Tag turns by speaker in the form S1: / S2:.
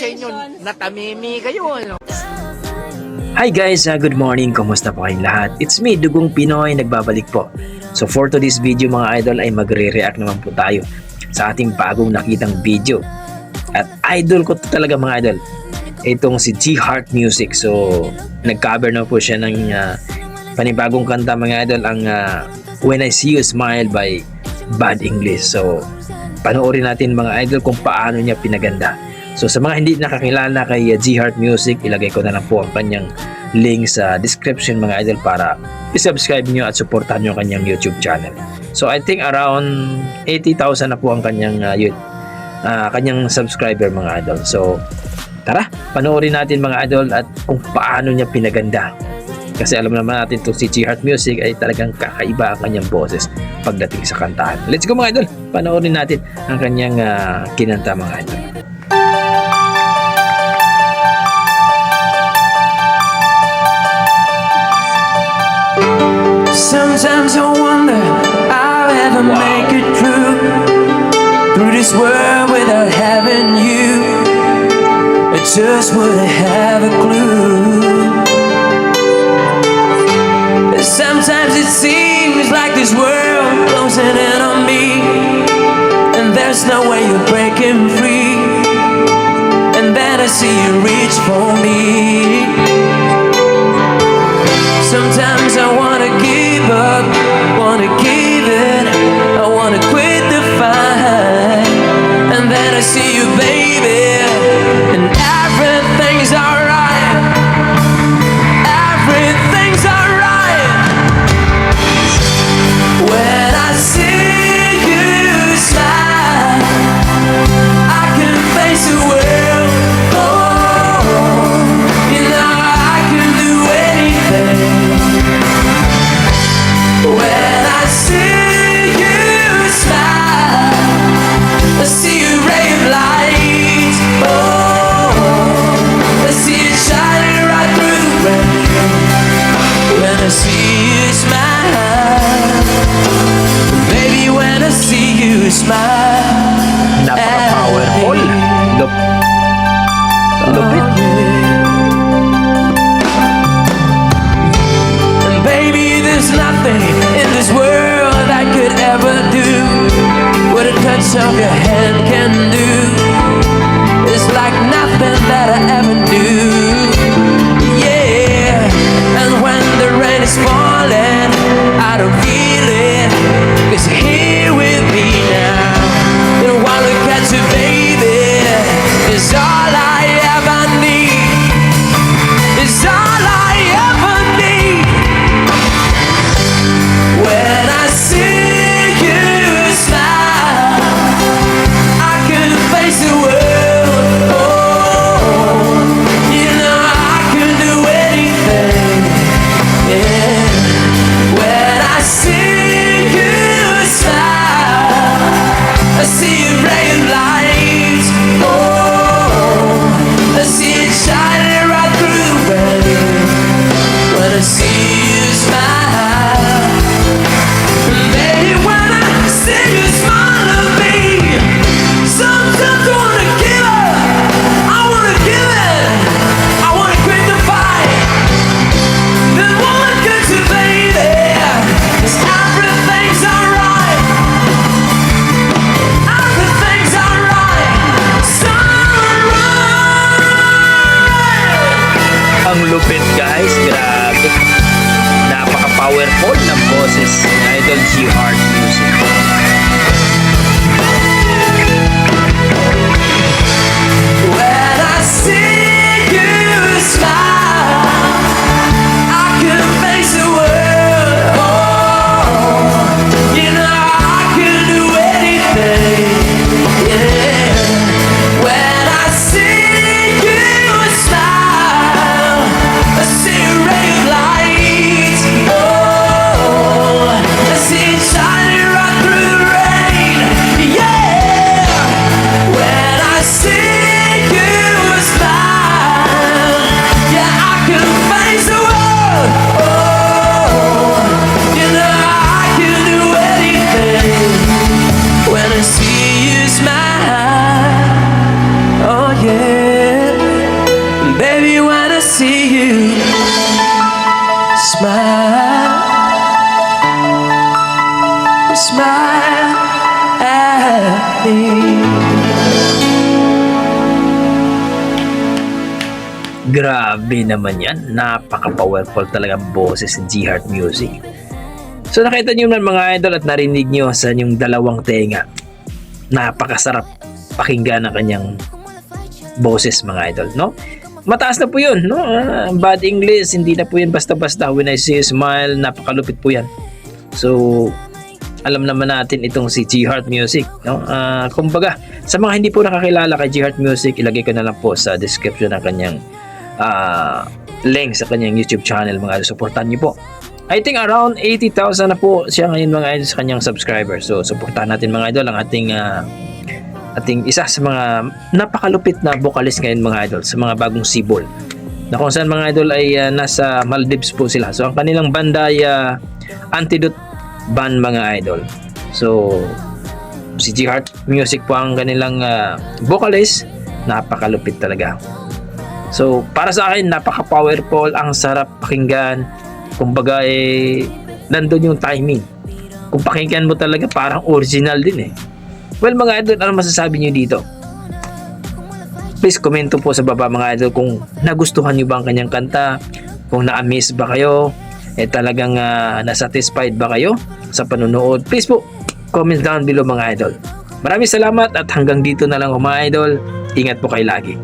S1: inyo, natamimi kayo, ano?
S2: Hi guys, good morning. Kumusta po kayong lahat? It's me, Dugong Pinoy, nagbabalik po. So for today's video mga idol ay magre-react naman po tayo sa ating bagong nakitang video. At idol ko to talaga mga idol. Itong si G Heart Music. So nag-cover na po siya ng panibagong kanta mga idol, ang When I See You Smile by Bad English. So panoorin natin mga idol kung paano niya pinaganda. So sa mga hindi nakakilala kay G Heart Music, ilagay ko na lang po ang kanyang link sa description mga idol para i-subscribe nyo at supportahan nyo ang kanyang YouTube channel. So I think around 80,000 na po ang kanyang kanyang subscriber mga idol. So tara, panoorin natin mga idol at kung paano niya pinaganda. Kasi alam naman natin itong si G Heart Music ay talagang kakaiba ang kanyang boses pagdating sa kantahan. Let's go mga idol, panoorin natin ang kanyang kinanta mga idol.
S3: Sometimes I wonder I'll ever make it through this world without having you. I just wouldn't have a clue. Sometimes it seems like this world closing in on me, and there's no way you're breaking free. And then I see you reach for me. Sometimes I wanna give up, wanna give it, I wanna quit the fight. And then I see you, baby, and everything's alright. Everything's alright. When I see you smile, I can face the world. Oh, you know I can do anything. When I see you smile, I see you ray of light. Oh, I see it shining right through the rain. When I see you smile, baby, when I see you smile,
S2: Napaka-powerful. Lupit.
S3: and baby, there's nothing in this world I could ever do what a touch of your hand can do. It's like nothing that I ever do. Yeah, and when the rain is falling, I don't feel it, 'cause you're here with me now. smile at me.
S2: Grabe naman yan. Napaka-powerful talaga ang boses ng G Heart Music. So nakita nyo naman mga idol at narinig nyo sa yung dalawang tenga. Napakasarap pakinggan ang kanyang boses mga idol, no? Mataas na po yun, no? Bad English, hindi na po yun basta-basta. When I see you smile, napakalupit po yan. So, alam naman natin itong si G Heart Music, no? Kumbaga, sa mga hindi po nakakilala kay G Heart Music, ilagay ko na lang po sa description ng kanyang link sa kanyang YouTube channel mga idol. Supportan niyo po. I think around 80,000 na po siya ngayon mga idol sa kanyang subscribers. So, supportan natin mga idol ang ating isa sa mga napakalupit na vocalist ngayon mga idol sa mga bagong sibol. Na kung saan mga idol ay nasa Maldives po sila. So, ang kanilang banda ay Antidote Band mga idol. So, si G Heart Music po ang kanilang vocalist. Napakalupit talaga. So, para sa akin, napaka-powerful, ang sarap pakinggan. Kumbaga, nandun yung timing. Kung pakinggan mo talaga, parang original din eh. Well, mga idol, ano masasabi nyo dito? Please, komento po sa baba mga idol kung nagustuhan nyo ba ang kanyang kanta, kung na-amaze ba kayo, talagang nasatisfied ba kayo sa panonood. Please po, comment down below mga idol. Maraming salamat at hanggang dito na lang mga idol. Ingat po kayo lagi.